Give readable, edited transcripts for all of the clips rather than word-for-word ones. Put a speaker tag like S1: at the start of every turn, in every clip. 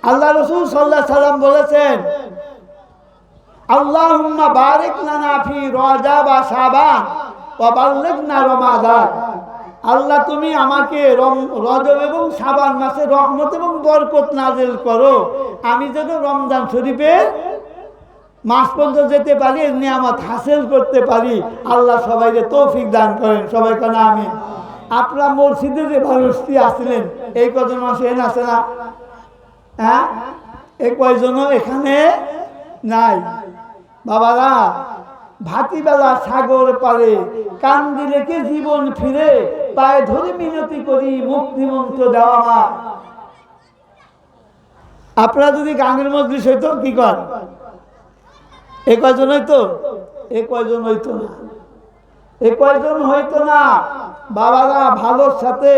S1: আল্লাহ রাসূল সাল্লাল্লাহু আলাইহি সাল্লাম বলেছেন, আল্লাহুম্মা বারিক লানা ফি রজব ওয়া শাবান ওয়া বাল্লিগনা রমাদান। আল্লাহ তুমি আমাকে রজব এবং শাবান মাসে রহমত এবং বরকত নাজিল করো, আমি যেন রমজান শরীফের মাস পর্যন্ত যেতে পারি, নিয়ামত হাসিল করতে পারি। আল্লাহ সবাইকে তৌফিক দান করেন, সবাই কেন আমিন। আপনারা মসজিদে যে মানুষটি আসছিলেন এই কজন মাসে আছে না? হ্যাঁ, এই কয়জনও এখানে নাই। বাবারা, ভাতিবেলা সাগর পারে কান্দি রেখে জীবন ফিরে পায়ে ধরে মিনতি করি মুক্তিমন্ত্র দেওয়া মা। আপনারা যদি গানের মজলিস হইতো কি কর, এ কয়জন হইতো? এ কয়জন হইতো না, এ কয়জন হইতো না। বাবারা, ভালোর সাথে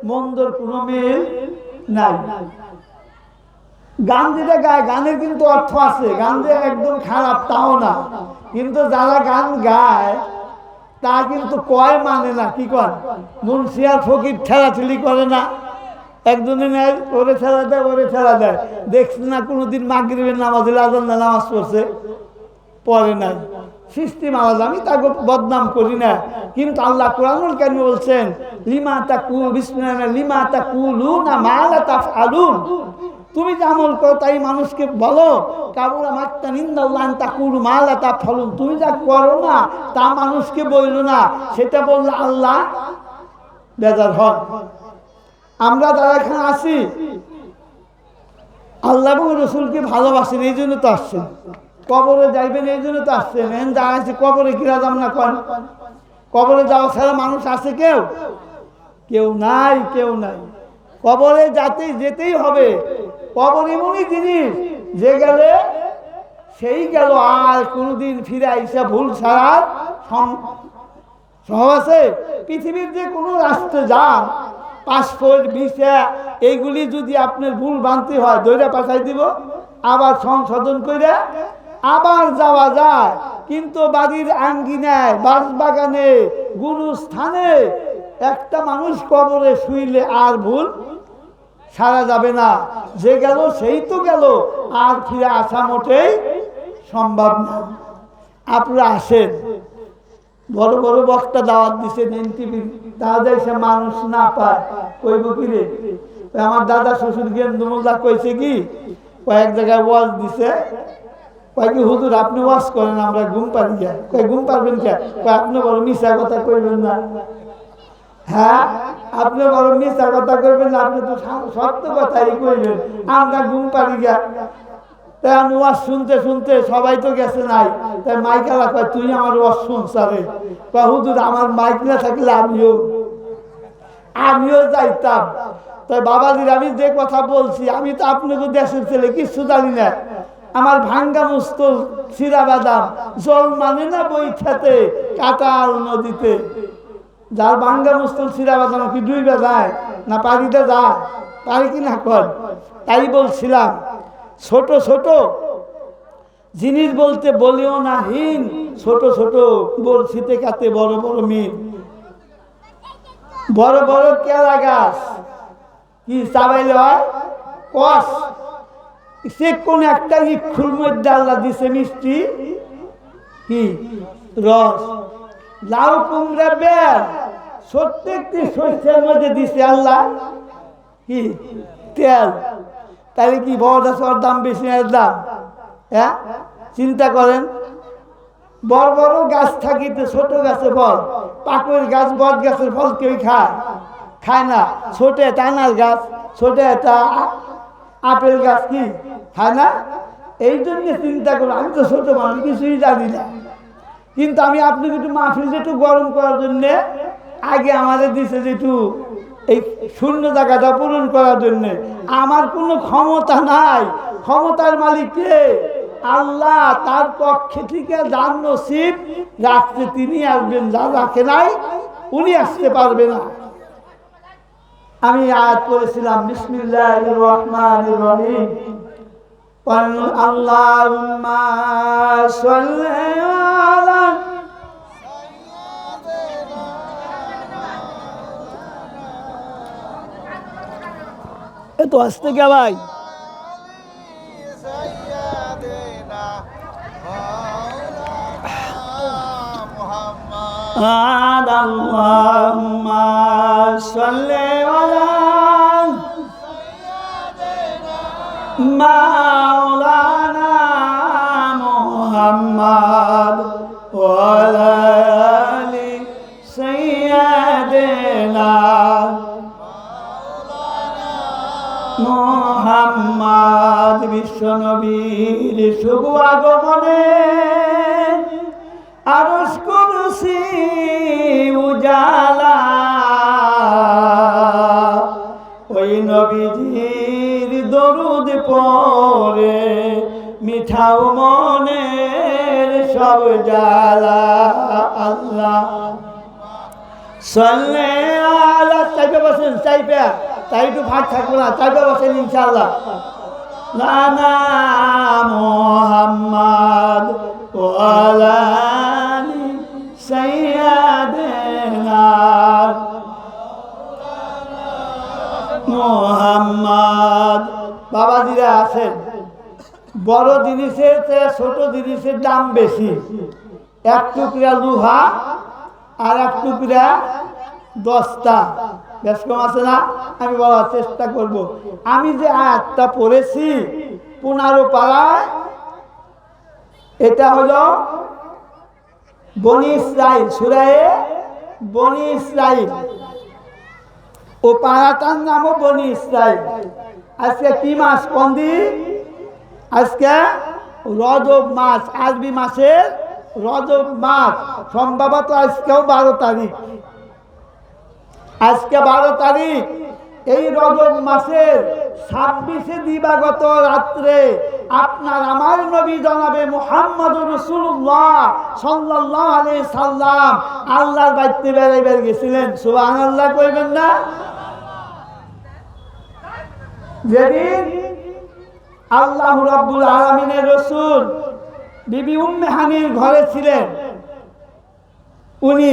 S1: মন্দর কোনো মিল নাই। গান যেটা গায়, গানের কিন্তু অর্থ আছে, গান যে একদম খারাপ তাও না, কিন্তু যারা গান গায় তা কিন্তু কয় মানে না। কি কর, মুন্সি আর ফকির ঠেলাঠেলি করে না, একজনে নেয় ওরে ঠেলা দেয়, ওরে ঠেলা দেয়। দেখছি না কোনোদিন মাগরিবের নামাজে আজান নামাজ পড়ছে? পড়ে নাই। সিস্টেম আলাদা, আমি তাকে বদনাম করি না, কিন্তু আল্লাহ কোরআনুল কারীমে বলছেন, লিমা তাকুলু বিসমিল্লাহ লিমা তাকুলুনা মা লা তাফআলুন। তুমি যে আমল করো তাই মানুষকে বলো, কাবুরা মাক্তান ইনদাল্লাহ আন তাকুলু মা লা তাফআলুন। তুমি যা করো না তা মানুষকে বইলো না, সেটা বললে আল্লাহ বেজার হন। আমরা যারা এখানে আছি আল্লাহ এবং রসুলকে ভালোবাসেন, এই জন্য তো আসছেন। কবরে যাইবেন এই জন্য তো আসছেন। এখন যা আছে কবরে কিরা যাম না কন? কবরে যাওয়া ছাড়া মানুষ আছে কেউ? কেউ নাই, কেউ নাই। কবরে যেতেই হবে। কবর এমনই জিনিস যে গেলে সেই গেল, আর কোনোদিন ফিরে আইসা ভুল ছাড়ার সম্ভব আছে? পৃথিবীর যে কোনো রাষ্ট্রে যান, পাসপোর্ট ভিসা এইগুলি যদি আপনার ভুল বানতে হয় দইরা পাঠাই দিব, আবার সংশোধন করে আবার যাওয়া যায়। কিন্তু বাড়ির আঙ্গিনায়, বাগানে, গুরুস্থানে একটা মানুষ কবরে শুইলে আর ভুল সারা যাবে না। যে গেল সেই তো গেল, আর ফিরে আসা মোটেই সম্ভব না। আপনারা আসেন, বড় বড় বক্তা দাওয়াত দিচ্ছেন এনটিভি, তাদের সে মানুষ না পায় কইব কি রে? আমার দাদা শ্বশুর গেন্দুমুল্লাহ কইছে কি, কয়েক জায়গায় ওয়াজ দিছে, কয় কি হুজুর আপনি ওয়াজ করেন আমরা ঘুম পারি গে। কয় ঘুম পারবেন কে? কয় আপনি বড় মিশা কথা কইবেন না। হ্যাঁ, আপনি বড় মিশা কথা কইবেন না, আপনি তো সত্য কথাই কইবেন, আমরা ঘুম পারি গে। তাই আমি ওয়াজ শুনতে শুনতে সবাই তো গেছে নাই, তাই মাইকালা কয় তুই আমার ওয়াজ শুনছ রে? কয় হুজুর আমার মাইক না থাকলে আমিও যাইতাম। তাই বাবাজির আমি যে কথা বলছি, আমি তো আপনাকে দেশের ছেলে, কিছু জানি না। আমার ভাঙ্গা মুস্তল চিরা বাদাম জল মানে না বই খেতে কাটাল নদীতে। যার ভাঙ্গা মুস্তল চিরা বাদাম কি ডুইবে যায় না পানিতে যায়? পারি কি না কর? তাই বলছিলাম, ছোট ছোট জিনিস বলতে বলিও না হীন, ছোট ছোট বলছিতে কাতে বড় বড় মিল। বড় বড় কেলা গাছ কি চাবাইলে হয় কষ, সে কোন একটা ইক্ষুর মধ্যে আল্লাহ দিছে মিষ্টি কি রস। লাউ কুমড়া বেল প্রত্যেকটি শস্যের মধ্যে দিছে আল্লাহ কি তেল। তাহলে কি বড় গাছের দাম বেশি না দাম? হ্যাঁ, চিন্তা করেন। বড় বড় গাছ থাকিতে ছোট গাছে ফল, পাকুড় গাছ বট গাছের ফল কেউ খায় না। ছোট একটা আনার গাছ, ছোট একটা আপেল গাছ কি খায় না? এই জন্য চিন্তা করো, আমি তো ছোট মানুষ কিছুই জানি না, কিন্তু আমি আপনাকে একটু মাহফিলটা একটু গরম করার জন্য আগে আমাদের দিছে যে একটু এই শূন্য জায়গাটা পূরণ করার জন্য। আমার কোনো ক্ষমতা নাই, ক্ষমতার মালিক কে? আল্লাহ। তার পক্ষে থেকে যার নসিব রাখতে তিনি আসবেন, যা রাখে নাই উনি আসতে পারবে না। আমি আয়াত করেছিলাম বিসমিল্লাহির রহমানির রহিম, আল্লাহুম্মা সাল্লি আলা। এ তো আসতে কে ভাই? আল্লাহুম্মা সাল্লি আলা মাওলানা মুহাম্মদ ওয়া আলা আলি সাইয়্যিদিনা মুহাম্মদ। বিশ্বনবীর শুভ আগমনে আরশ কুরসি উজালা, ওই নবীজির দরুদ পড়ে মিঠাও মনের সব জ্বালা। আল্লাহ সাল্লি আলা, চাইপে বসেন, চাইপে, তাই একটু ফাঁক থাকবো না, চাইপে বসেন ইনশাআল্লাহ। লানা মুহাম্মদ ওয়া আলা আলি সাইয়্যিদিনা মুহাম্মদ। বাবাজিরা আছেন, বড় জিনিসের চেয়ে ছোট জিনিসের দাম বেশি। এক টুকরা লোহা আর এক টুকরা দস্তা, বেশ কম আছে না? আমি বলার চেষ্টা করব। আমি যে আয়াতটা পড়েছি 15 পারায়, এটা হলো বনি ইসরাইল, সূরা বনি ইসরাইল। ও পাড়াটার নামও বনি ইসরাইল। আজকে কি মাস? কোন দিন? আজকে রজব মাস, আরবি মাসের রজব মাস। সম্ভবত আজকেও 12 তারিখ। আজকে 12 তারিখ। এই রজব মাসের 26 দিবাগত রাত্রে আপনার আমার নবী জনাবে মুহাম্মদুর রাসূলুল্লাহ সাল্লাল্লাহু আলাইহি সাল্লাম আল্লাহর বাইতে বেড়াইবার গেছিলেন। সুবহানাল্লাহ কইবেন না? যেদিন আল্লাহ রাব্বুল আলামিনের রাসূল বিবি উম্মে হানির ঘরে ছিলেন, উনি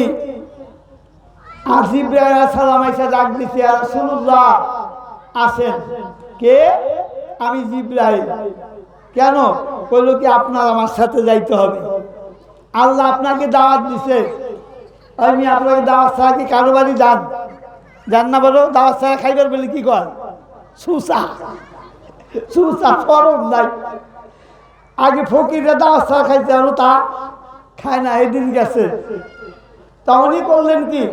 S1: জিবরাইল আলাইহিস সালাম এসে ডাক দিছে, ইয়া রাসূলুল্লাহ আছেন। কে? আমি জিবরাইল। কেন? কইল কি আপনার আমার সাথে যাইতে হবে, আল্লাহ আপনাকে দাওয়াত দিছে। আমি আপনাকে দাওয়াত ছাড়া কি কারো বাড়ি যান? যান না? বলো, দাওয়াত ছাড়া খাইবার বলে কি কর? সুসা সুসা ফরম নাই। আগে ফকিররা দাওয়াত ছাড়া খাইতে হলো, তা খায় না, এদিন গেছে। তখনই করলেন কি,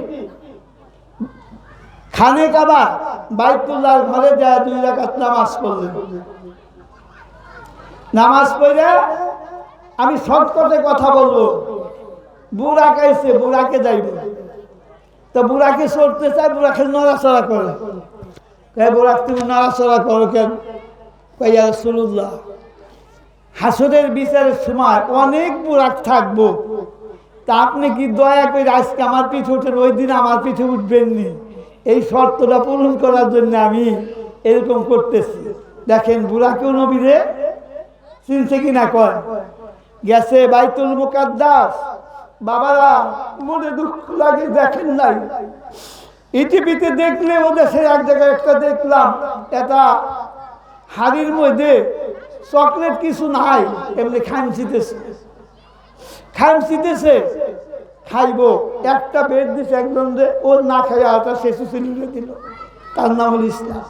S1: খানে কাবা বাইতুল্লাহর ঘরে যায় 2 রাকাত নামাজ পড়লেন। নামাজ পড়ে, আমি শর্টকাটে কথা বলবো, বুড়া খাইছে, বুড়াকে যাইব। তো বুড়াকে সরতে চায়, বুড়াকে নড়াচড়া করে। বুড়াকে তুমি নড়াচড়া করো কেন? ইয়া রাসূলুল্লাহ, হাসরের বিচারের সময় অনেক বুড়া থাকবো, তা আপনি কি দয়া করে আজকে আমার পিছু উঠেন, ওই দিন আমার পিছু উঠবেননি। এই শর্তটা পূরণ করার জন্য আমি এরকম করতেছি। দেখেন, বুড়াকেও নবীরে চিনছে কিনা কয়। গেছে বাইতুল মুকাদ্দাস। বাবারা, মনে দুঃখ লাগে, দেখেন নাই? ইটিভিতে দেখলে ও দেশে এক জায়গায় একটা দেখলাম, এটা হাড়ির মধ্যে চকলেট কিছু নাই, এমনি খামছিতেছে, খাইব। একটা বেড দিছে একজন, ও না খাইয়া আটা শেষু ছিলিয়ে দিল। তার নাম হল ইসলাম।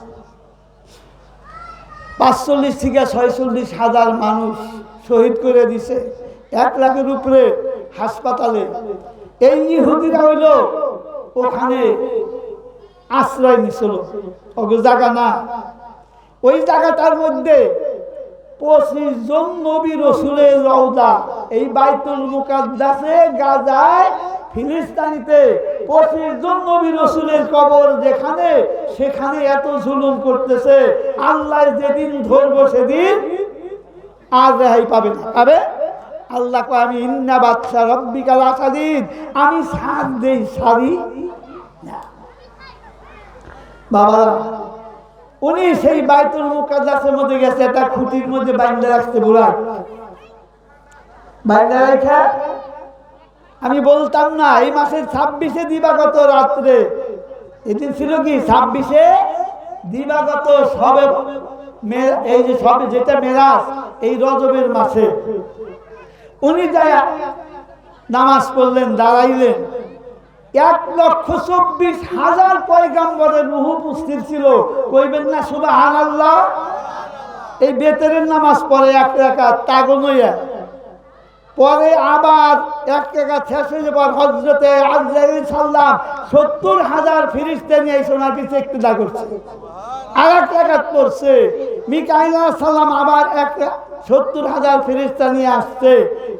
S1: 45 থেকে 46 হাজার মানুষ শহীদ করে দিছে, 1 লাখের উপরে হাসপাতালে। এই ইহুদিরা হইল ওখানে আশ্রয় নিছিল, ওগো জায়গা না। ওই জায়গাটার মধ্যে 25 জন নবী রসুলের রওজা। এই বাইতুল মুকাদ্দাসে গাজায় ফিলিস্তিনিতে 25 জন নবী রসুলের কবর যেখানে, সেখানে এত জুলুম করতেছে। আল্লাহ যেদিন ধরবো সেদিন আর রেহাই পাবে না। পাবে? আল্লাহ কয়, আমি ইন্না বাদশা রব্বিকা লাশাদীদ, আমি সাথ দেই, সারি না। বাবা, উনি সেই বাইতুল মুকাদ্দাসের মধ্যে গেছে, একটা খুঁটির মধ্যে বাইন্দা রাখতে, বুড়া বাইন্দা রাখা। আমি বলতাম না, এই মাসের 26 দিবাগত রাত্রে, এদিন ছিল কি 26 দিবাগত সবে, এই যে সবে যেটা মেরাজ, এই রজবের মাসে উনি যায় নামাজ পড়লেন, দাঁড়াইলেন। 1,24,000 পয়গাম্বরের রূহ উপস্থিত ছিল। কইবেন না সুবহানাল্লাহ? এই বেতরের নামাজ পড়ে 1 রাকাত তাগনইয়া, পরে আবার 1 রাকাত শেষ হয়ে যাবার হযরতে আজরাইল সাল্লাম 70,000 ফেরেশতা নিয়ে সোনার পিছে ইক্তেদা করছে। আর 1 রাকাত পড়ছে। মিকাইল আলাইহিস সালাম আবার 70,000 ফেরেশতা নিয়ে আসছে,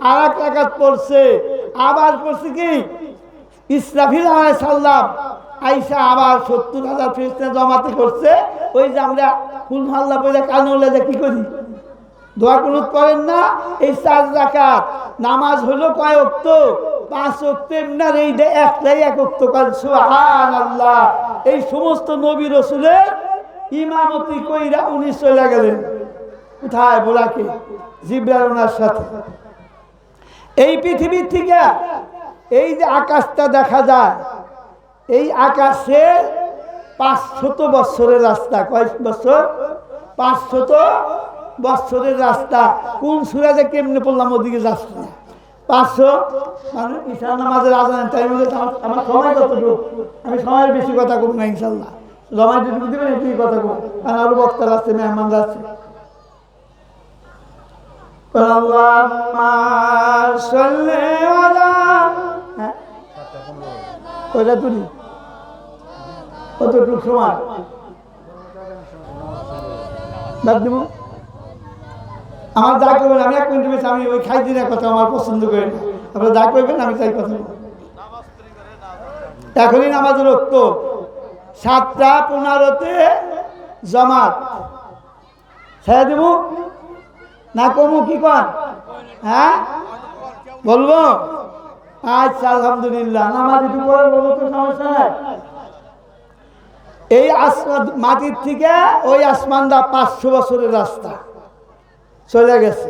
S1: আর 1 রাকাত পড়ছে। আবার করছে কি ইসরাফিল আলাইহিস সালাম আইসা আবার 70,000 ফেরেশতা জমাতে করছে। ওই যে আমরা কুল হাল্লা পড়ে কানুলে যে কি করি, দোয়া কুনুত করেন না? এই 4 রাকাত নামাজ হলো কয় ওয়াক্ত? 5 ওয়াক্ত। না এই যে একটাই 1 ওয়াক্ত করেন সুবহানাল্লাহ। এই সমস্ত নবী রাসূলের ইমামতি কইরা উনি চলে গেলেন কোথায়? বোলাকে, জিবরাইল ওনার সাথে। এই পৃথিবী থেকে এই যে আকাশটা দেখা যায়, এই আকাশে 500 বছরের রাস্তা। কয় বছর? 500 বছরের রাস্তা। কোন সূরা যে কেমনে পড়লাম ওদিকে যাচ্ছে না। 500 মানে ঈশা নামাজের আজানের টাইম হলে আমার সময় কতটুকু, আমি সময়ের বেশি কথা কম না ইনশাল্লাহ। জমা যেটুকু দেবেন এটুকুই কথা কম, কারণ আরো বক্তার আছে, মেহমানরা আছে। কয়টা তুলি কতটুকু সময় বাদ দিব? আমার যা করবেন, আমি 1 মিনিট বেশি, আমি ওই খাই দিন কথা আমার পছন্দ করি না। আপনারা যা করবেন আমি তাই কথা বলবো। এখনই নামাজের রক্ত 7:15-তে জামাত ছেড়ে দেব না কমু? কি কর? হ্যাঁ বলবো? আচ্ছা আলহামদুলিল্লাহ। নামাজ একটু পরে বলবো তো, সমস্যা নাই। এই আসমান মাটির থেকে ওই আসমানটা 500 বছরের রাস্তা চলে গেছে।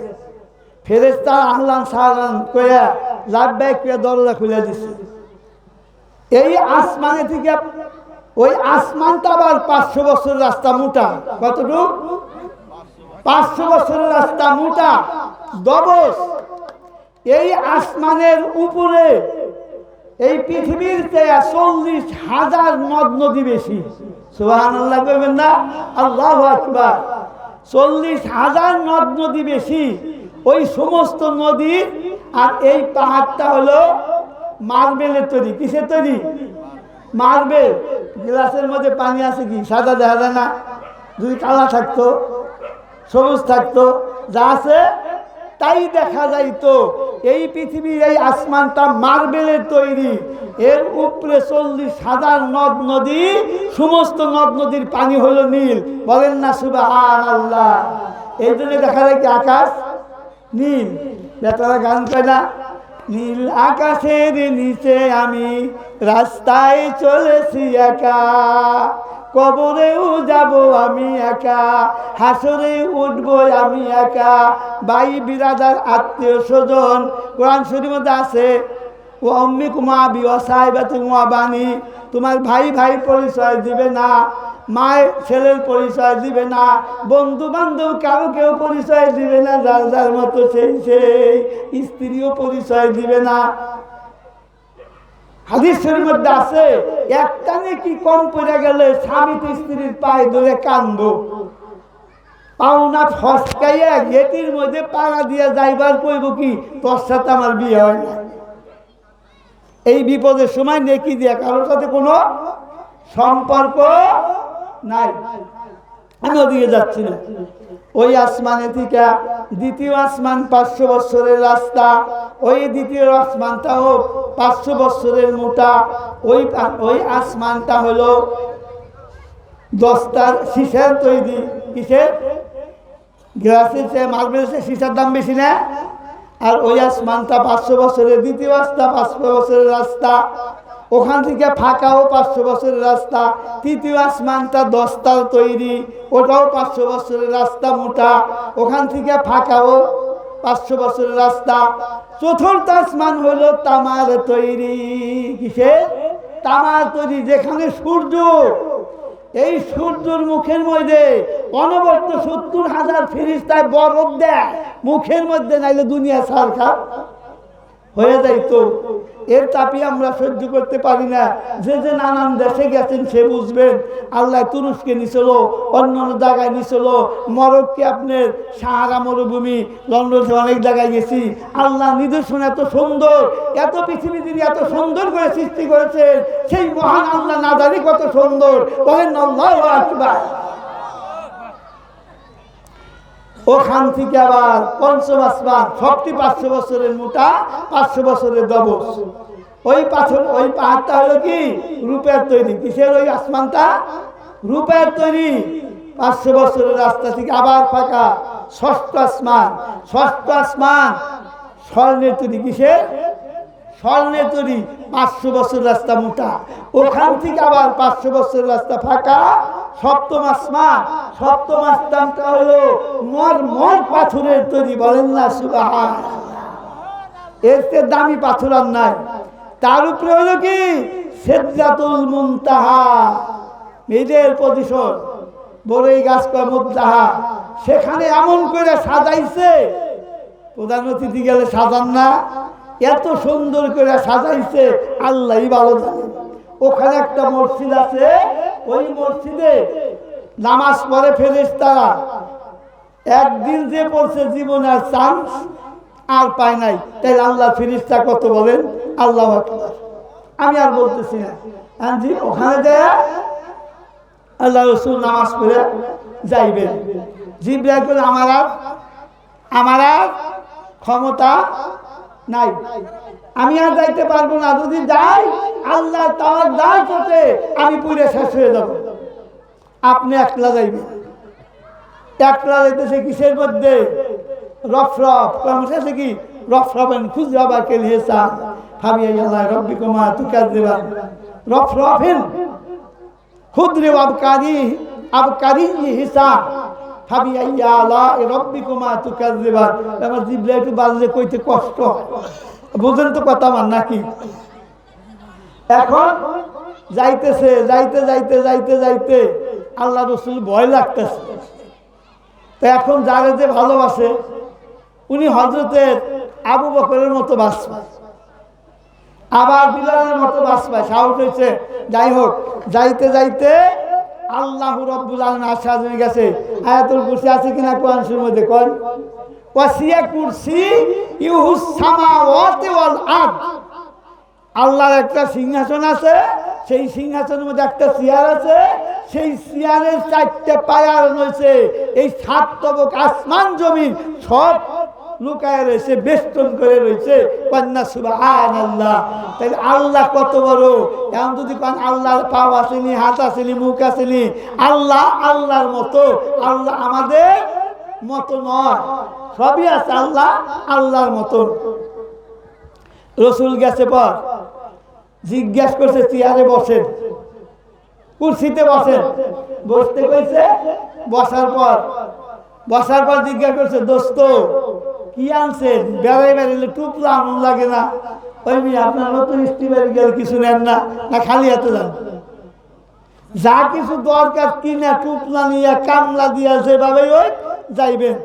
S1: ফেরেশতা আহলান সাহলান কইয়া লাভবাইক কইয়া দরজা খুলে দিছে। এই আসমানে থেকে ওই আসমানটা আবার 500 বছরের রাস্তা মোটা। কতটুকু? 500 বছরের রাস্তা মোটা দবস। এই আসমানের উপরে এই পৃথিবীর চেয়ে 40,000 নদ নদী বেশি। সুবহানাল্লাহ বলবেন না? আল্লাহু আকবার। 40,000 নদ নদী বেশি। ওই সমস্ত নদী আর এই পাহাড়টা হলো মার্বেলের তৈরি। কিসের তৈরি? মার্বেল। গ্লাসের মধ্যে পানি আছে কি সাদা দেখা যায় না? যদি কালা থাকতো, সবুজ থাকতো, যা আছে তাই দেখা যাইতো। এই পৃথিবীর এই আসমানটা মার্বেলের তৈরি। এর উপরে 40,000 নদ নদী, সমস্ত নদ নদীর পানি হলো নীল। বলেন না সুবহানাল্লাহ? এই জন্য দেখা যায় কি আকাশ নীল। বেটারা গান কয় না, নীল আকাশের নিচে আমি রাস্তায় চলেছি একা, কবরেও যাব আমি একা, হাসরে উঠবো আমি একা, ভাই বিরাদার আত্মীয় স্বজন। কোরআন শরীফের মধ্যে আছে, ও অম্মি কুমা বিওয়া সাহেবা তুমা বাণী, তোমার ভাই ভাই পরিচয় দিবে না, মায়ের ছেলের পরিচয় দিবে না, বন্ধু বান্ধব কারো কেউ পরিচয় দিবে না, যার যার মতো সেই সেই, স্ত্রীও পরিচয় দিবে না। হাদিসের মধ্যে আছে, একটা নাকি কম পড়ে গেলে স্বামী তো স্ত্রীর পায়ে ধরে কান্দো, পাওনা ফসকাইয়া গেটির মধ্যে পাড়া দিয়ে যাইবার কইব কি তোর সাথে আমার বিয়ে হয় না। এই বিপদের সময় নেকি দিয়ে কারোর সাথে কোনো সম্পর্ক নাই। আমি ওদিকে যাচ্ছি না। ওই আসমানে থেকে দ্বিতীয় আসমান 500 বছরের রাস্তা। ওই দ্বিতীয় আসমানটাও 500 বছরের মোটা। ওই আসমানটা হলো 10টা সীসার তৈরি। কিসের? গ্লাসের চেয়ে মার্বেলের চেয়ে সীসার দাম বেশি না? আর ওই আসমানটা 500 বছরের, দ্বিতীয় রাস্তা 500 বছরের রাস্তা। ওখান থেকে ফাঁকাও 500 বছরের রাস্তা। তৃতীয় আসমানটা 10টার তৈরি, ওটাও 500 বছরের রাস্তা মোটা, ওখান থেকে ফাঁকাও 500 বছরের রাস্তা। চতুর্থ আসমান হলো তামার তৈরি। কিসে? তামার তৈরি, যেখানে সূর্য, এই সূর্যের মুখের মধ্যে অনবরত 70,000 ফেরেশতায় বরফ দেয় মুখের মধ্যে, নাইলে দুনিয়া সারখা। হয়ে যাইতো। এর তাপি আমরা সহ্য করতে পারি না। যে যে নানান দেশে গেছেন সে বুঝবেন। আল্লাহ তুরস্কে নিছিল, অন্যান্য জায়গায় নিছিল, মরক্কে আপনার সাহারা মরুভূমি, লন্ডনে অনেক জায়গায় গেছি। আল্লাহ নিদর্শন এত সুন্দর, এত পৃথিবী তিনি এত সুন্দর করে সৃষ্টি করেছেন। সেই মহান আল্লাহ না জানি কত সুন্দর, বলেন আল্লাহু আকবার। ওখান থেকে আবার পঞ্চম আসমান, সবটি 500 বছরের মোটা, 500 বছরের দবস। ওই পাথর, ওই পাহাড়টা হলো কি রূপের তৈরি। কিসের ওই আসমানটা? রূপের তৈরি। 500 বছরের রাস্তা থেকে আবার ফাঁকা। ষষ্ঠ আসমান, ষষ্ঠ আসমান স্বর্ণের তৈরি। কিসের? স্বর্ণের তৈরি। 500 বছর রাস্তা মোটা। ওখান থেকে আবার 500 বছরের রাস্তা ফাঁকা। সপ্তম আসমান, সপ্তম আসমানটা হলো মরমর পাথরের তৈরি। বলেন না সুবহানাল্লাহ। এর চেয়ে দামি পাথর আর নাই। তার উপরে হলো কি সিদরাতুল মুনতাহা, মেয়েদের পজিশন, বড়ই গাছ কয় মুনতাহা। সেখানে এমন করে সাজাইছে, প্রধান অতিথি গেলে সাজান না, এত সুন্দর করে সাজাইছে আল্লাহই ভালো জানে। ওখানে একটা মসজিদ আছে, ওই মসজিদে নামাজ পড়ে ফেরেশতারা। একদিন যে পড়ছে জীবনে আর চান্স আর পায় নাই। তাই আল্লাহ ফেরেশতা কত বলেন আল্লাহু আকবার। আমি আর বলতেছি না। জি, ওখানে যায় আল্লাহ রাসূল নামাজ পড়ে যাইবেন। জিবরাইল বলে আমার আর ক্ষমতা নাই, আমি আর যাইতে পারবো না। যদি যাই আল্লাহ তাআলা দান করতে আমি পুরো শেষ হয়ে যাব। আপনি একলা যাইবেন। একলা যাইতেছে কিসের মধ্যে? রফরফ কমছে কি রফরফেন খুজরাবা কে লিয়েসা ফাবিয়া আল্লাহ রব্বিকুমা তুকাজ্জিবান রফরফেন খুদরি আবকারি হিসাব ফাবিয়া আল্লাহ রব্বিকুমা তুকাজ্জিবান। আমার জিবরা একটু বাজলে কইতে কষ্ট, বুঝেন তো কথা মান নাকি? এখন যাইতেছে, যাইতে যাইতে যাইতে যাইতে আল্লাহ রাসূল ভয় লাগতেছে। তো এখন যারা যে ভালোবাসে উনি হযরতের আবু বকরের মতো বাঁচবে, আবার বিলালের মতো বাঁচবে, সাহস হয়েছে। যাই হোক, যাইতে যাইতে আল্লাহ রাব্বুল আলামিন আশা হয়ে গেছে। আয়াতুল কুরসি আছে কিনা কোরআন শরীফের মধ্যে? কোন ওয়াসিয়া কুরসি ইউহুস সামাওয়াতি ওয়াল আরদ। আল্লাহর একটা সিংহাসন আছে, সেই সিংহাসনের মধ্যে একটা চেয়ার আছে, সেই চেয়ারের 4টে পায়ার রয়েছে। এই 7 তবক আসমান জমিন সব লুকায় রয়েছে, বেষ্টন করে রয়েছে। কন্যা সুবহানাল্লাহ। তাহলে আল্লাহ কত বড়! এখন যদি কোন আল্লাহর পাও আসেনি, হাত আসেনি, মুখ আসেনি, আল্লাহ আল্লাহর মতো। আল্লাহ আমাদের মতো নয়, সবই আছে আল্লাহ আল্লাহর মতো। রসুল গেছে পর জিজ্ঞেস করছে, চেয়ারে বসেন, কুরসিতে বসেন। বসতে কইছে, বসার পর জিজ্ঞাসা করছে, দোস্ত কি আনছেন? বেড়াই বেড়াইলে টুপলা আনন্দ লাগে না? ওই মেয়ে আপনার নতুন স্ত্রী বাড়ি গেলে কিছু নেন না, না খালি হাতে যান? যা কিছু দরকার কিনা টুপলা নিয়ে কামলা দিয়া যেভাবে ওই যাইবেন।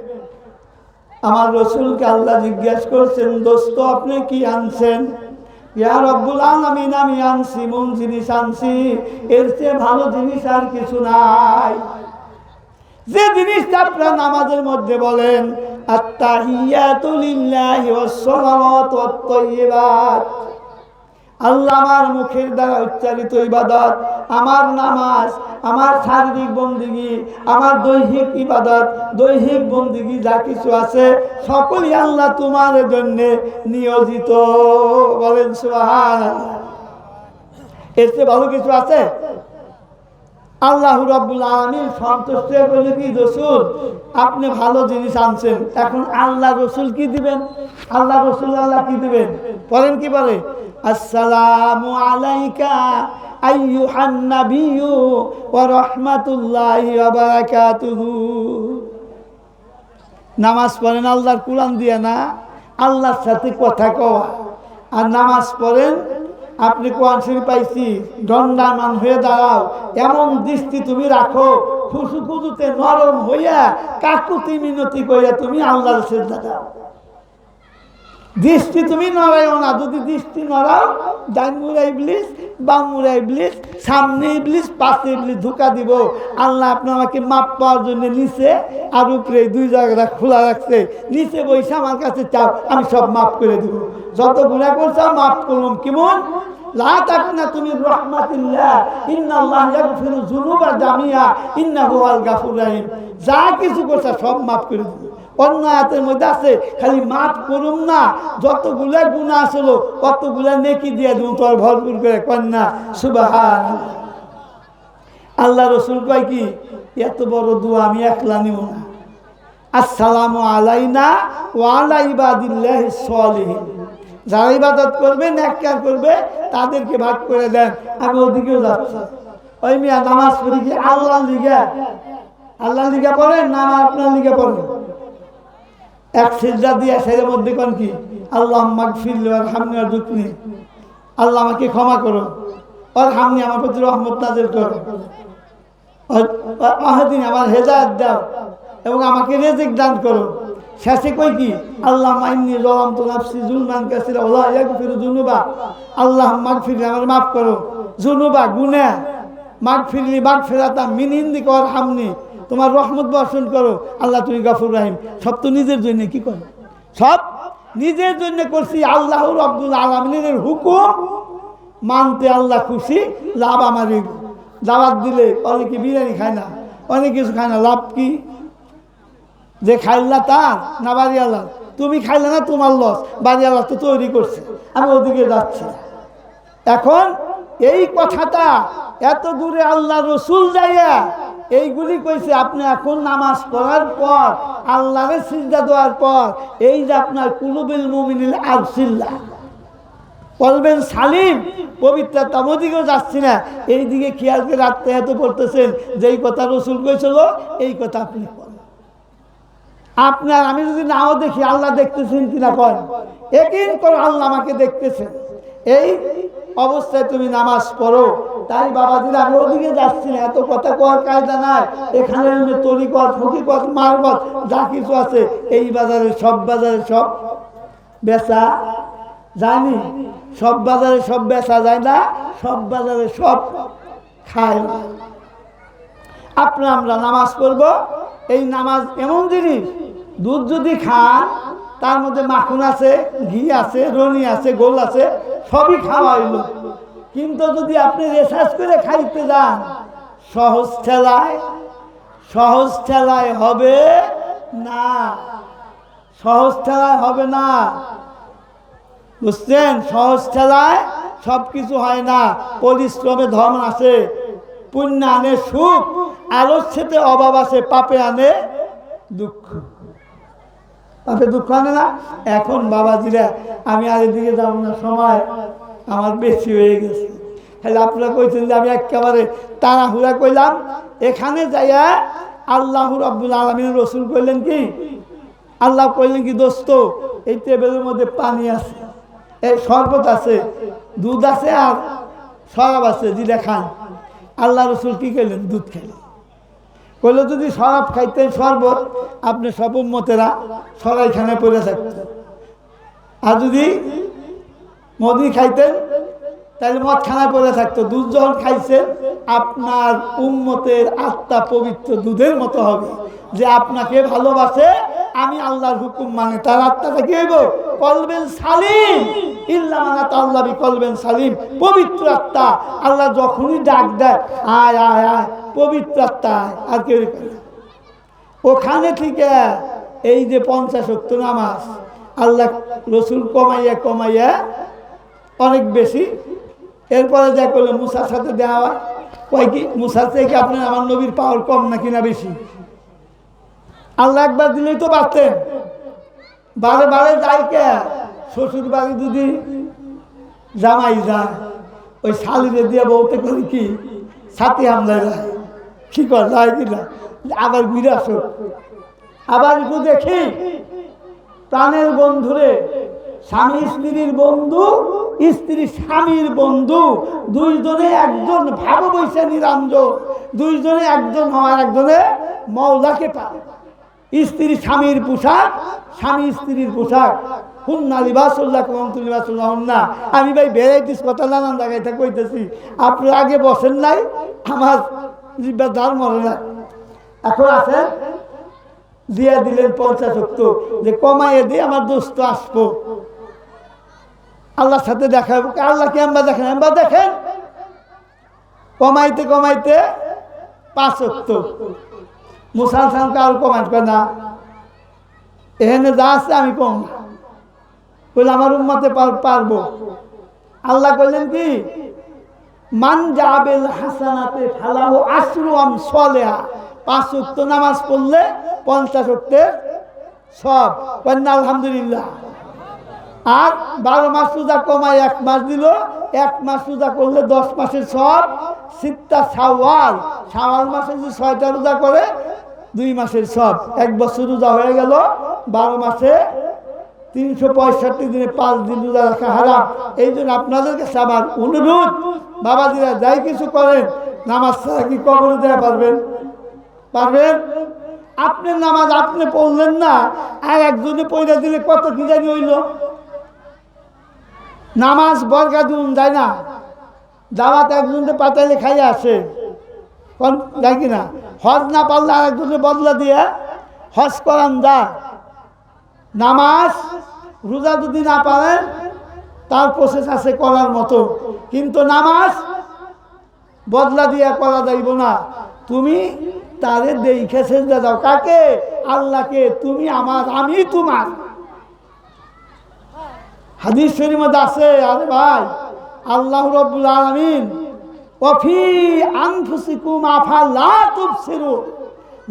S1: আমার রসুলকে আল্লাহ জিজ্ঞাসা করছেন, দোস্ত আপনি কি আনছেন? ইয়া রব্বুল আলামিন, আমি আনছি মন জিনিস আনছি, এর চেয়ে ভালো জিনিস আর কিছু নাই। যে জিনিসটা আপনারা নামাজের মধ্যে বলেন, আত্তাহিয়াতু লিল্লাহি ওয়াস সালাওয়াতু ওয়াত তাইয়্যিবাত, আল্লাহ আমার মুখের দ্বারা উচ্চারিত ইবাদত, আমার নামাজ, আমার শারীরিক বন্দেগী, আমার দৈহিক ইবাদত, দৈহিক বন্দেগী যা কিছু আছে সকলই আল্লাহ তোমার জন্য নিয়োজিত। বলেন সুবহানাল্লাহ। এর চেয়ে ভালো কিছু আছে? আল্লাহ রাব্বুল আলামিন সন্তুষ্ট হয়ে বলে কি, রসুল আপনি ভালো জিনিস আনছেন। এখন আল্লাহ রসুল কি দিবেন? আল্লাহ রসুল আল্লাহ কি দিবেন? বলেন কি বলে? আসসালামু আলাইকা আইয়ুহান নাবিয়্যু ওয়া রাহমাতুল্লাহি ওয়া বারাকাতুহু। নামাজ পড়েন আল্লাহর কোরআন দিয়ে না, আল্লাহর সাথে কথা কওয়া। আর নামাজ পড়েন, আপনি কোরআন শরীফ পাইছি, দণ্ডায়মান হয়ে দাঁড়াও, এমন দৃষ্টি তুমি রাখো, খুশুখুজুতে নরম হইয়া কাকুতি মিনতি কইয়া তুমি আল্লাহর সিজদা দাও। দৃষ্টি তুমি নড়াইও না। যদি দৃষ্টি নড়াও, ডান মুড়া ইবলিস, বাম মুড়া ইবলিস, সামনে ইবলিস, পাশে ইবলিস ধোঁকা দিব। আল্লাহ আপনি আমাকে মাপ পাওয়ার জন্য নিচে আর উপরে দুই জায়গাটা খোলা রাখছে। নিচে বসে আমার কাছে চাও, আমি সব মাফ করে দিব। যত গুনাহ করছো মাফ করলাম। কেমন? লা তাকনাতু মির রাহমাতিল্লাহ, ইন্নাল্লাহা ইয়াগফিরু যুনুবা জামিআ, ইন্নাহু হুয়াল গাফুরুর রহিম। যা কিছু করছো সব মাফ করে দিব। অন্য আয়াতের মধ্যে আছে, খালি মাফ করুম না, যতগুলা গুনাহ আসলো ততগুলা নেকি দিয়ে দিব তোর ভরপুর করে। কন্যা সুবহানাল্লাহ। আল্লাহ রসুল কয় কি, এত বড় দোয়া আমি একলা নিব না। আসসালামু আলাইনা ওয়া আলা ইবাদিল্লাহিস সলিহিন। যারা ইবাদত করবে, নেককার করবে, তাদেরকে ভাগ করে দেন। আমি ওদিকেও যাচ্ছি। ওই মিয়া নামাজ পড়ি কি আল্লাহর লিগা? আল্লাহর লিগা পড়েন না আপনার লিগা পড়েন? এক সিজদা দিয়ে সের মধ্যে কোন কি, আল্লাহ মাগফিরলি ওয়ারহামনি ওয়ারযুকনি, আল্লাহ আমাকে ক্ষমা করো, ওয়ারহামনি আমার প্রতি রহমত নাযিল করো, আহদিন আমার হেদায়েত দাও এবং আমাকে রিজিক দান করো। শেষে কই কি, আল্লাহ মাইন্নি যালামতু নাফসি যুলমান কাসীরা ওয়া লা ইয়াগফিরু যুনুবা, আল্লাহ মাগফিরলি আমার মাফ করো যুনুবা গুনাহ, মাগফিরলি মাগফিরাতাম মিন ইনদিকা ওয়ারহামনি, তোমার রহমত বর্ষণ করো, আল্লাহ তুমি গফুর রহিম। সব তো নিজের জন্য কি করো? সব নিজের জন্য করছি। আল্লাহ রাব্বুল আলামিনের হুকুম মানতে আল্লাহ খুশি, লাভ আমারই। দাওয়াত দিলে অনেকে বিরিয়ানি খায় না, অনেক কিছু খায় না, লাভ কি? যে খাইলা তার না বাড়িওয়ালা? তুমি খাইলে না, তোমার লস। বাড়িওয়ালা তো তৈরি করছে। আমি ওদিকে যাচ্ছি। এখন এই কথাটা এত দূরে আল্লাহ রসুল যাইয়া এইগুলি কইছে। আপনি এখন নামাজ পড়ার পর, আল্লাহরে সিজদা দেওয়ার পর, এই যে আপনার কুলুবিল মুমিনিল আরসিল্লাহ বলবেন সালিম, পবিত্রতা ওদিকেও যাচ্ছি না, এই দিকে খেয়াল করে রাত্রে এত পড়তেছেন। যেই কথা রসুল কইছিল এই কথা আপনি করেন। আপনার আমি যদি নাও দেখি, আল্লাহ দেখতেছেন কিনা কর, একদিন করে আল্লাহ আমাকে দেখতেছেন। এই অবস্থায় তুমি নামাজ পড়ো। তাই বাবাজিরা আমি ওদিকে যাচ্ছি না, এত কথা কর কায়দা নাই। এখানে তরিকত, হকিকত, মারবত যা কিছু আছে এই বাজারে সব বেচা যায়নি। সব বাজারে সব বেচা যায় না, সব বাজারে সব খায় না। আমরা নামাজ পড়বো। এই নামাজ এমন জিনিস, দুধ যদি খান তার মধ্যে মাখন আছে, ঘি আছে, রনি আছে, গোল আছে, সবই খাওয়া হইল। কিন্তু যদি আপনি রিসার্চ করে খাইতে যান, সহজ ঠেলায় হবে না, সহজ ঠেলায় হবে না। বুঝছেন? সহজ ঠেলায় সব কিছু হয় না। পরিশ্রমে ধন আসে, পুণ্য আনে সুখ, আলস্যতে অভাব আসে, পাপে আনে দুঃখ। পাপে দুঃখ আনে না। এখন বাবাজিরা আমি আর এদিকে যাব না, সময় আমার বেশি হয়ে গেছে। তাহলে আপনারা কইছেন যে আমি একেবারে তাড়াহুড়া কইলাম। এখানে যাইয়া আল্লাহ রাব্বুল আলামিনের রসুল কইলেন কি, আল্লাহ কইলেন কি, দোস্ত এই টেবিলের মধ্যে পানি আছে, এই শরবত আছে, দুধ আছে আর শরাব আছে, যেটা খান। আল্লাহ রসুল কি করলেন? দুধ খাইলেন। কইলে যদি শরাব খাইতেন, শরবত, আপনি সব উম্মতেরা সরাইখানে পড়ে থাকতেন। আর যদি মদি খাইতেন তাহলে মদ খানায় পড়ে থাকতো। দুধ যখন খাইছেন, আপনার উম্মতের আত্মা পবিত্র দুধের মতো হবে। যে আপনাকে ভালোবাসে, আমি আল্লাহর হুকুম মানে, তার আত্মাটা কি হইব? কলবেন সালিম। ইল্লা মানা তাআল্লা বি কলবেন সালিম, পবিত্র আত্মা। আল্লাহ যখনই ডাক দেয়, আয় আয় আয়, পবিত্র আত্মা আর কেউ। ওখানে থেকে এই যে 50 ওয়াক্ত নামাজ আল্লাহ রসুল কমাইয়া অনেক বেশি। এরপরে যা করলো, মুসার সাথে দেওয়া হয়। কয় কি, মুসার থেকে আপনার আমার নবীর পাওয়ার কম নাকি না বেশি? আল্লাহ একবার দিলেই তো পারতেন। বারে বারে যাই কে? শ্বশুর বাড়ি যদি জামাই যায়, ওই শালিরে দিয়ে বলতে করি কি, সাথে হামলায় যায়, কি কর যায় কিনা, আবার ঘুরে আসো। আবার একটু দেখি প্রাণের বন্ধুরে, স্বামী স্ত্রীর বন্ধু, স্ত্রী স্বামীর বন্ধু, দুইজনে একজন ভাব বৈশা নিরঞ্জন, দুইজনে একজন হওয়ার একজনে মওলাকে পায়। স্ত্রী স্বামীর পোশাক, স্বামী স্ত্রীর পোশাক। হুন্না লিবাসুল্লাহ কুমতুল লিবাসুল্লাহ হুন্না। আমি ভাই ভ্যারাইটিস কথা নানান জায়গায় থেকে কইতেছি, আপনি আগে বসেন নাই, আমার জিব্বা দাঁড় মরে না। এখন আছেন দিয়া দিলেন 50 ওয়াক্ত, যে কমাইয়ে দিয়ে আমার দোস্ত আসবো, আল্লাহর সাথে দেখা হবে। আল্লাহকে আমরা দেখেন, আমরা দেখেন কমাইতে কমাইতে 5 ওয়াক্ত। মুসলমান কারো কমাইট করে না, এখানে যা আছে আমি কম বলে আমার উম্মতে পারবো। আল্লাহ কইলেন কি, মান জাবেল হাসানাতে ফালাহু আশরু আমসালিহা, 5 ওয়াক্ত নামাজ পড়লে 50 ওয়াক্তের সব। কন্যা আলহামদুলিল্লাহ। আর 12 মাস রোজা কমায় 1 মাস দিল, 1 মাস রোজা করলে 10 মাসের সব। সিত্তা শাওয়াল, শাওয়াল মাসে যদি 6টা রোজা করে 2 মাসের সব। 1 বছর রোজা হয়ে গেল। 12 মাসে 365 দিনে 5 দিন রোজা রাখা হারাম। এই জন্য আপনাদের কাছে আমার অনুরোধ, বাবাজিরা যাই কিছু করেন, নামাজ ছাড়া কি কবরে দেওয়া পারবেন? পারবেন? আপনার নামাজ আপনি পড়লেন না, আর একজনে পয়সা দিলে কত কি জানি হইল। নামাজ বরকা দিন যায় না, দাওয়াত একজনকে পাতাইলে খাইয়ে আসে, যায় কিনা? হজ না পারলে আর একজনে বদলা দিয়ে হজ করান যা। নামাজ রোজা যদি না পারেন তার প্রসেস আছে করার মতো, কিন্তু নামাজ বদলা দিয়ে করা যাইব না। তুমি তাদের দেখে সেজদা দাও। কাকে? আল্লাহকে। তুমি আমার, আমি তোমার। হাদিস শরীফের মধ্যে আছে, আরে ভাই, আল্লাহ রাব্বুল আলামিন ওয়াফি আনফুসিকুম আফালা তুবসিরুন,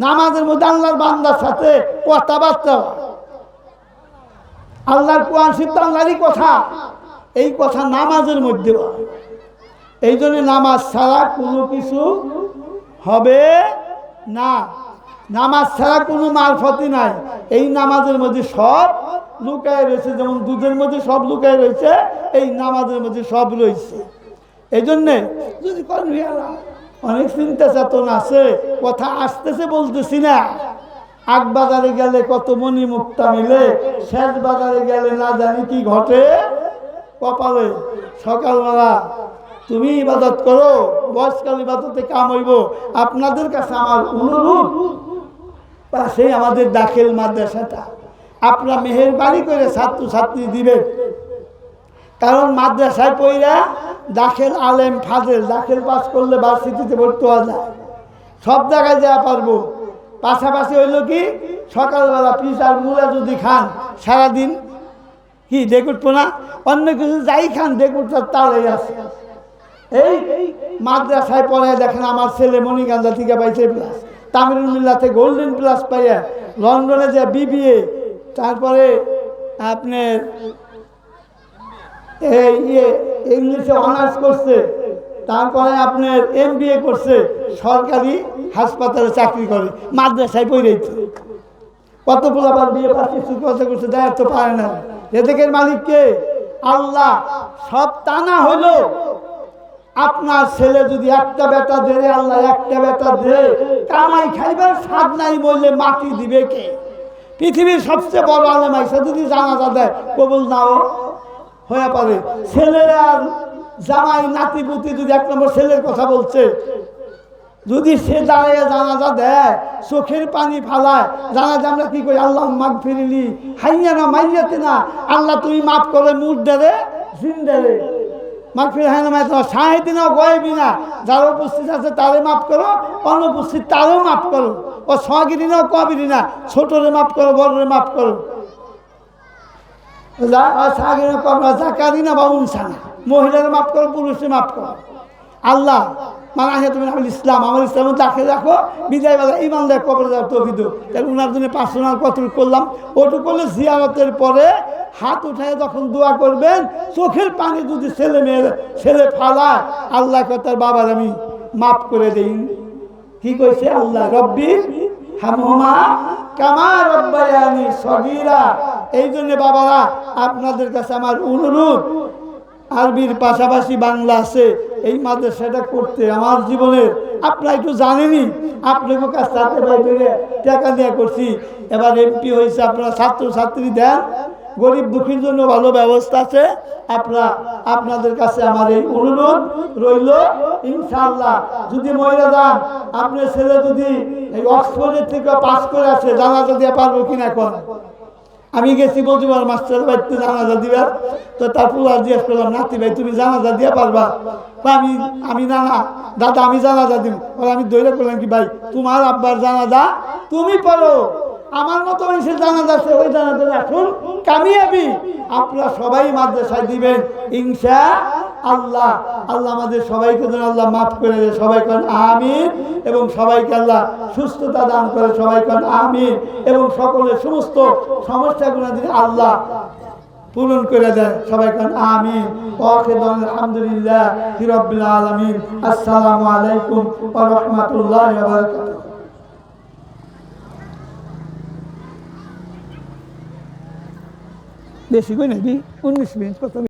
S1: নামাজের মধ্যে আল্লাহর বান্দার সাথে কথাবার্তা। আল্লাহর কোরআন শরীফ আল্লাহরই কথা, এই কথা নামাজের মধ্যে। এই জন্য নামাজ ছাড়া কোনো কিছু হবে না। নামাজ ছাড়া কোনো মারফতি নাই। এই নামাজের মধ্যে সব লুকায় রয়েছে, যেমন দুধের মধ্যে সব লুকায় রয়েছে, এই নামাজের মধ্যে সব রয়েছে। এই জন্যে যদি অনেক চিন্তা চেতনা আছে, কথা আসতেছে বলতেছি না। আগ বাজারে গেলে কত মণি মুক্তা মিলে, শেষ বাজারে গেলে না জানি কি ঘটে কপালে। সকালবেলা তুমি ইবাদত করো, বয়সকাল ইবাদতে কাম হইব। আপনাদের কাছে আমার অনুরোধ, পাশে আমাদের দাখিল মাদ্রাসাটা আপনারা মেহেরবানি করে ছাত্রছাত্রী দিবেন। কারণ মাদ্রাসায় পড়া দাখিল আলেম ফাজেল, দাখিল পাস করলে ভার্সিটিতে ভর্তি হওয়া যায়, সব জায়গায় যাওয়া পারবো। পাশাপাশি হইল কি, সকালবেলা পিস আর মুলা যদি খান সারাদিন কি ডেক উঠবো না? অন্য কিছু যাই খান ডেক উঠতে তালেই আছে। এই মাদ্রাসায় পড়ায় দেখেন, আমার ছেলে মণিকান্দা থেকে পাইছে প্লাস, তামিরুল মিল্লাতে গোল্ডেন প্লাস পাইয়া, লন্ডনে যে BBA, তারপরে আপনার ইংলিশে অনার্স করছে, তারপরে আপনার MBA করছে, সরকারি হাসপাতালে চাকরি করে, মাদ্রাসায় পড়েছে। কত পোলাপান বিয়ে পাস কথা করছে, দেয় তো পারে না। এদিকের মালিককে আল্লাহ। সব তা না হইলো, আপনার ছেলে যদি একটা বেটা দে, আল্লাহ একটা বেটা দে, কামাই খাইবার স্বাদ নাই বললে মাটি দিবে কে? পৃথিবীর সবচেয়ে বড় আলেম আইসা যদি জানাজা দেয়, কবুল নাও হয়ে পারে। ছেলে আর জামাই নাতি পুতি যদি 1 নম্বর ছেলের কথা বলছে, যদি সে দাঁড়িয়ে জানাজা দেয়, চোখের পানি ফালায়, জানাজা আমরা কি করি? আল্লাহ মাগ ফিরিলি হাইয়া না মাইয়াতে না, আল্লাহ তুমি মাফ করে মুর্দারে জিন্দারে মাফ ফিরে হয় না, মাই তোমার সাহেদি না গয়েবি না, যারা উপস্থিত আছে তারে মাফ করো, অনুপস্থিত তারেও মাফ করো। ও সগিরি না কবিরি না, ছোটরে মাফ করো, বড়রে মাফ করো। জাকারি না বা উনসানা, মহিলারে মাফ করো, পুরুষে মাফ করো। আল্লাহ মানে তুমি ইসলাম, আমার ইসলামের দাখে রাখো, বিদায় বেলা ইমান দেখ কবরে যাওয়ার তৌফিক দাও। তাহলে ওনার জন্য পার্সোনাল কতটুকু করলাম, ওটুকু করলে জিয়ারতের পরে হাত উঠায় যখন দোয়া করবেন, চোখের পানি যদি ছেলে ফালায়, আল্লাহ তার বাবার আমি মাফ করে দেই। কি কইছে আল্লাহ? রব্বি হামহুমা কামা রব্বায়ানি সগীরা। এই জন্য বাবারা, আপনাদের কাছে আমার অনুরোধ, আরবির পাশাপাশি বাংলা আছে, এই মাদ্রাসাটা করতে আমার জীবনের আপনারা একটু জানেনই, আপনাকে কাছ থেকে টাকা দেওয়া করছি। এবার MP হয়েছে, আপনারা ছাত্রছাত্রী দেন, গরিব দুঃখীর জন্য ভালো ব্যবস্থা আছে। আপনাদের কাছে আমার এই অনুরোধ রইল, ইনশাআল্লাহ যদি মহিলা যান, আপনার ছেলে যদি এই অক্সফোর্ডের থেকে পাস করে আসে, জানাজা দিয়ে পারবো কিনা এখন? আমি গেছি বলছি মাস্টার বাড়িতে জানাজা দিবার, তো তারপর আর জিজ্ঞেস করলাম, নাতি ভাই তুমি জানাজা দিয়ে পারবা? আমি না দাদা আমি জানাজা দিব। আমি দৈরা করলাম কি ভাই, তোমার আব্বার জানাজা তুমি পড়ো, আমার মতো মানুষের জানাজা আছে, ওই জানাজা আসুন কামিয়াবি। আপনারা সবাই মাদ্রাসায় দিবেন ইনশাআল্লাহ। আল্লাহ আমাদের সবাইকে যেন আল্লাহ মাফ করে দেয়, সবাই কারণ আমিন। এবং সবাইকে আল্লাহ সুস্থতা দান করে, সবাই কারণ আমিন। এবং সকলের সমস্ত সমস্যাগুলো যদি আল্লাহ পূরণ করে দেয়, সবাই কারণ আমিন। আলহামদুলিল্লাহ রাব্বিল আলামিন। আসসালামু আলাইকুম ওয়া রাহমাতুল্লাহি ওয়া বারাকাতুহু। বেশি কই নাকি 19 মিনিট কথা